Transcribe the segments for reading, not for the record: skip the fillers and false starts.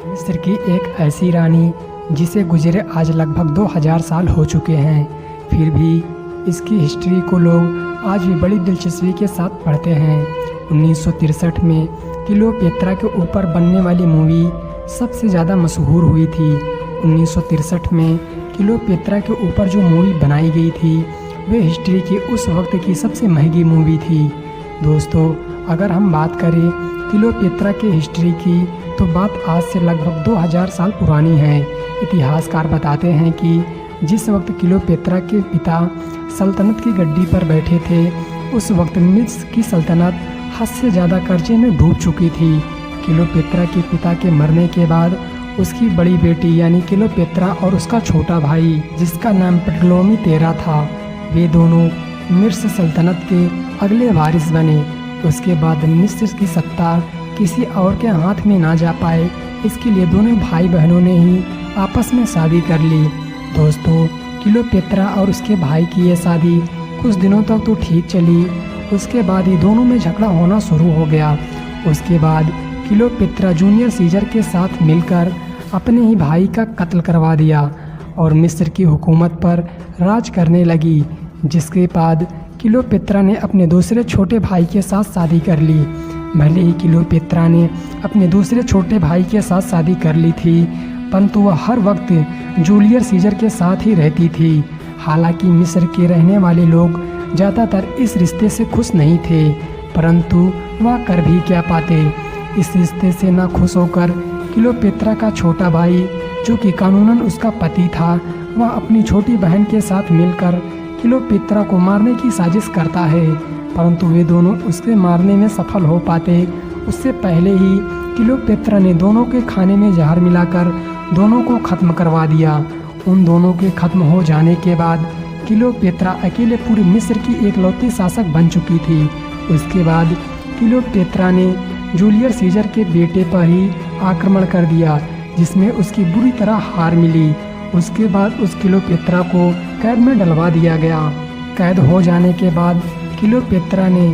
मिस्र की एक ऐसी रानी जिसे गुजरे आज लगभग 2000 साल हो चुके हैं, फिर भी इसकी हिस्ट्री को लोग आज भी बड़ी दिलचस्पी के साथ पढ़ते हैं। 1963 में क्लियोपेत्रा के ऊपर बनने वाली मूवी सबसे ज़्यादा मशहूर हुई थी। 1963 में क्लियोपेत्रा के ऊपर जो मूवी बनाई गई थी वे हिस्ट्री की उस वक्त की सबसे महंगी मूवी थी। दोस्तों, अगर हम बात करें क्लियोपेत्रा के हिस्ट्री की तो बात आज से लगभग 2000 साल पुरानी है। इतिहासकार बताते हैं कि जिस वक्त क्लियोपेत्रा के पिता सल्तनत की गद्दी पर बैठे थे, उस वक्त मिस्र की सल्तनत हद से ज़्यादा कर्जे में डूब चुकी थी। क्लियोपेत्रा के पिता के मरने के बाद उसकी बड़ी बेटी यानी क्लियोपेत्रा और उसका छोटा भाई जिसका नाम प्टोलेमी तेरह था, वे दोनों मिस्र सल्तनत के अगले वारिस बने। उसके बाद मिस्र की सत्ता किसी और के हाथ में ना जा पाए, इसके लिए दोनों भाई बहनों ने ही आपस में शादी कर ली। दोस्तों, क्लियोपेत्रा और उसके भाई की ये शादी कुछ दिनों तक तो ठीक चली, उसके बाद ही दोनों में झगड़ा होना शुरू हो गया। उसके बाद क्लियोपेत्रा जूनियर सीजर के साथ मिलकर अपने ही भाई का कत्ल करवा दिया और मिस्र की हुकूमत पर राज करने लगी। जिसके बाद क्लियोपेत्रा ने अपने दूसरे छोटे भाई के साथ शादी कर ली। भले ही क्लियोपेत्रा ने अपने दूसरे छोटे भाई के साथ शादी कर ली थी, परंतु वह हर वक्त जूलियस सीजर के साथ ही रहती थी। हालांकि मिस्र के रहने वाले लोग ज़्यादातर इस रिश्ते से खुश नहीं थे, परंतु वह कर भी क्या पाते। इस रिश्ते से ना खुश होकर क्लियोपेत्रा का छोटा भाई, जो कि कानूनन उसका पति था, वह अपनी छोटी बहन के साथ मिलकर क्लियोपेत्रा को मारने की साजिश करता है, परंतु वे दोनों उसके मारने में सफल हो पाते। उससे पहले ही क्लियोपेत्रा ने दोनों के खाने में जहर मिलाकर दोनों को ख़त्म करवा दिया। उन दोनों के ख़त्म हो जाने के बाद क्लियोपेत्रा अकेले पूरे मिस्र की एकलौती शासक बन चुकी थी। उसके बाद क्लियोपेत्रा ने जूलियस सीजर के बेटे पर ही आक्रमण कर दिया, जिसमें उसकी बुरी तरह हार मिली। उसके बाद उस क्लियोपेत्रा को कैद में डलवा दिया गया। कैद हो जाने के बाद क्लियोपेत्रा ने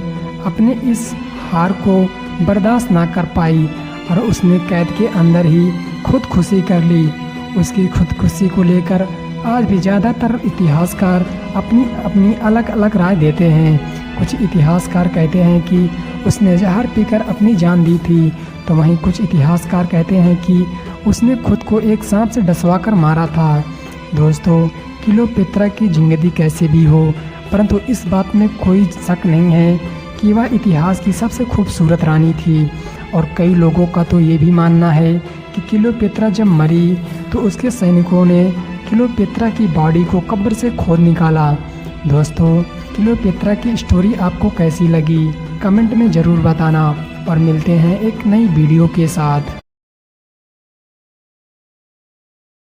अपने इस हार को बर्दाश्त ना कर पाई और उसने कैद के अंदर ही खुदकुशी कर ली। उसकी खुदकुशी को लेकर आज भी ज़्यादातर इतिहासकार अपनी अपनी अलग अलग राय देते हैं। कुछ इतिहासकार कहते हैं कि उसने जहर पीकर अपनी जान दी थी, तो वहीं कुछ इतिहासकार कहते हैं कि उसने खुद को एक सांप से डसवा कर मारा था। दोस्तों, क्लियोपेत्रा की जिंदगी कैसे भी हो, परंतु इस बात में कोई शक नहीं है कि वह इतिहास की सबसे खूबसूरत रानी थी। और कई लोगों का तो ये भी मानना है कि क्लियोपेत्रा जब मरी तो उसके सैनिकों ने क्लियोपेत्रा की बॉडी को कब्र से खोद निकाला। दोस्तों, क्लियोपेत्रा की स्टोरी आपको कैसी लगी कमेंट में ज़रूर बताना और मिलते हैं एक नई वीडियो के साथ।